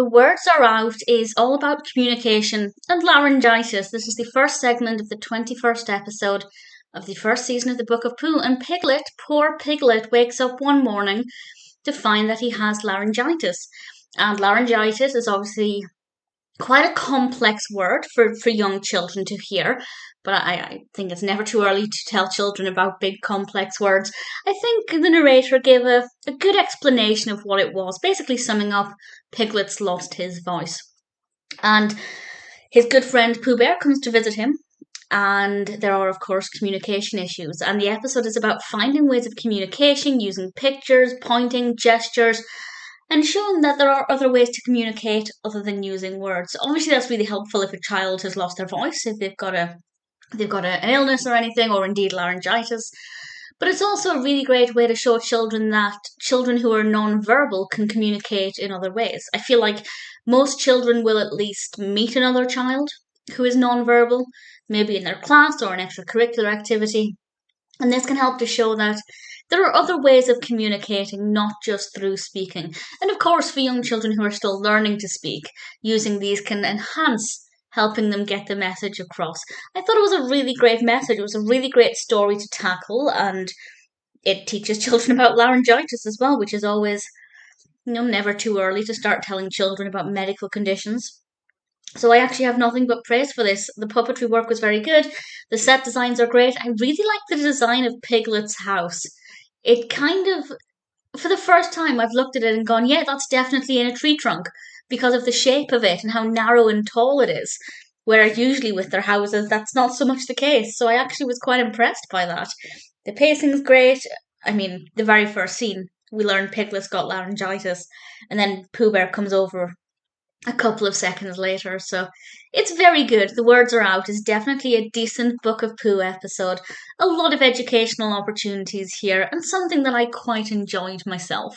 The Words Are Out is all about communication and laryngitis. This is the first segment of the 21st episode of the first season of the Book of Pooh, and Piglet, poor Piglet, wakes up one morning to find that he has laryngitis. And laryngitis is obviously quite a complex word for young children to hear, but I think it's never too early to tell children about big complex words. I think the narrator gave a good explanation of what it was, basically summing up Piglet's lost his voice. And his good friend Pooh Bear comes to visit him, and there are, of course, communication issues. And the episode is about finding ways of communication using pictures, pointing, gestures, and showing that there are other ways to communicate other than using words. Obviously, that's really helpful if a child has lost their voice, if they've got an illness or anything, or indeed laryngitis. But it's also a really great way to show children that children who are non-verbal can communicate in other ways. I feel like most children will at least meet another child who is non-verbal, maybe in their class or an extracurricular activity. And this can help to show that there are other ways of communicating, not just through speaking. And of course, for young children who are still learning to speak, using these can enhance helping them get the message across. I thought it was a really great message. It was a really great story to tackle, and it teaches children about laryngitis as well, which is always, never too early to start telling children about medical conditions. So I actually have nothing but praise for this. The puppetry work was very good. The set designs are great. I really like the design of Piglet's house. It kind of, for the first time, I've looked at it and gone, yeah, that's definitely in a tree trunk because of the shape of it and how narrow and tall it is. Where usually with their houses, that's not so much the case. So I actually was quite impressed by that. The pacing's great. I mean, the very first scene, we learn Piglet's got laryngitis, and then Pooh Bear comes over a couple of seconds later. So it's very good. The Words Are Out is definitely a decent Book of Pooh episode. A lot of educational opportunities here, and something that I quite enjoyed myself.